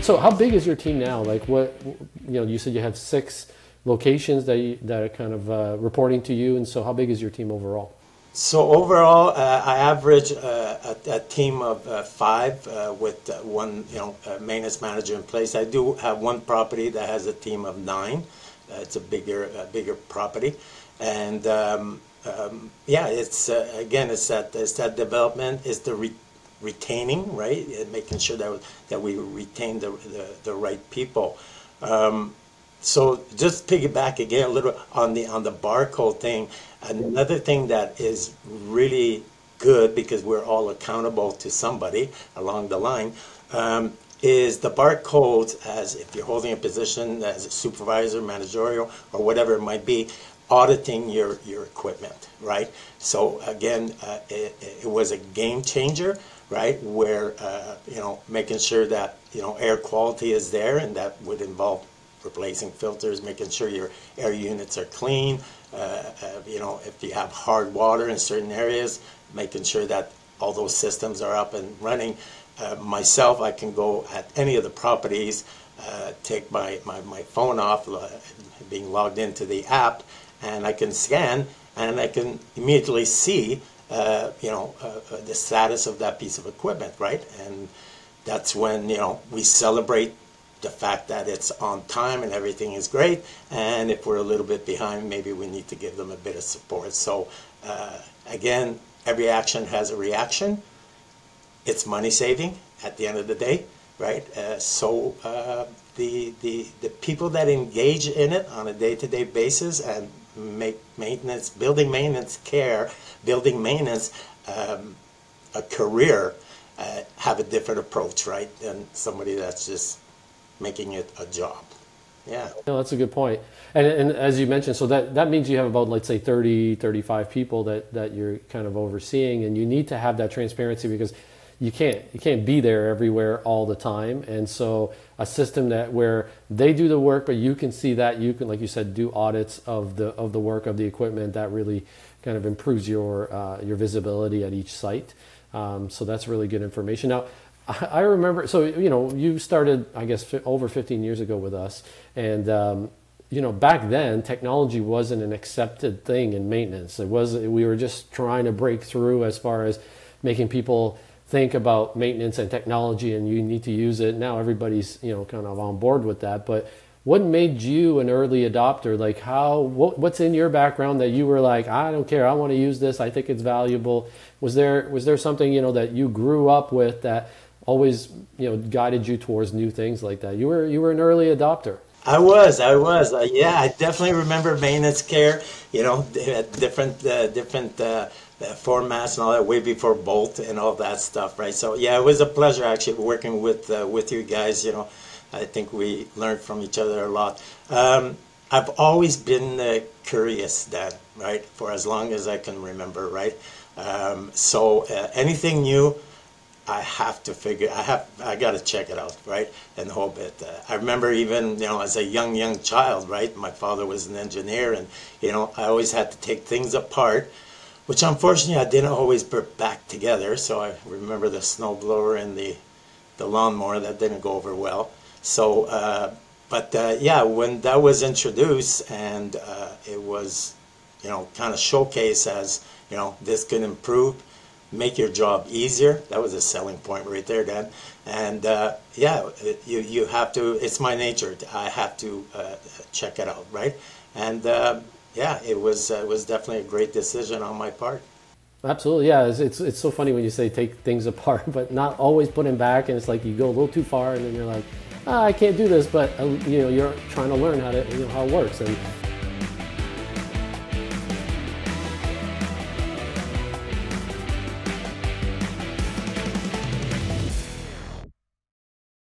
So how big is your team now? Like what, you said you have 6 locations that are kind of reporting to you. And so how big is your team overall? So overall, I average a team of 5 with one, maintenance manager in place. I do have one property that has a team of 9. It's a bigger property, and yeah, it's again, it's that development, it's the retaining, right, and making sure that we retain the right people. So just piggyback again a little on the barcode thing. Another thing that is really good, because we're all accountable to somebody along the line, is the barcodes, as if you're holding a position as a supervisor, managerial, or whatever it might be, auditing your equipment, right? So again, it was a game changer, right? Where making sure that air quality is there, and that would involve replacing filters, making sure your air units are clean. If you have hard water in certain areas, making sure that all those systems are up and running. Myself, I can go at any of the properties, take my phone off, being logged into the app, and I can scan, and I can immediately see the status of that piece of equipment, right? And that's when we celebrate the fact that it's on time and everything is great, and if we're a little bit behind, maybe we need to give them a bit of support. So again, every action has a reaction. It's money saving at the end of the day, right? So the people that engage in it on a day-to-day basis and make maintenance, building maintenance a career, have a different approach, right, than somebody that's just making it a job. Yeah. No, that's a good point. And as you mentioned, so that means you have about, let's say, 30, 35 people that you're kind of overseeing, and you need to have that transparency, because you can't be there everywhere all the time. And so a system where they do the work, but you can see that, you can, like you said, do audits of the work of the equipment, that really kind of improves your visibility at each site. So that's really good information. Now, I remember, so you started, I guess, over 15 years ago with us, and back then technology wasn't an accepted thing in maintenance. We were just trying to break through as far as making people think about maintenance and technology, and you need to use it. Now everybody's kind of on board with that. But what made you an early adopter? Like what's in your background that you were like, I don't care, I want to use this, I think it's valuable? Was there something that you grew up with that always guided you towards new things like that? You were an early adopter. I was. Yeah, I definitely remember maintenance care. Different formats and all that, way before Bolt and all that stuff, right? So yeah, it was a pleasure actually working with you guys. I think we learned from each other a lot. I've always been curious, Dan, right, for as long as I can remember, right? So anything new, I have to I got to check it out, right, and hope it. I remember even, as a young child, right, my father was an engineer, and, I always had to take things apart, which unfortunately I didn't always put back together. So I remember the snowblower and the lawnmower, that didn't go over well. So, yeah, when that was introduced, and it was, kind of showcased as, this could improve, make your job easier. That was a selling point right there, Dan. And yeah, you have to. It's my nature. I have to check it out, right? And yeah, it was definitely a great decision on my part. Absolutely, yeah. It's so funny when you say take things apart, but not always put them back. And it's like you go a little too far, and then you're like, I can't do this. But you're trying to learn how it works. And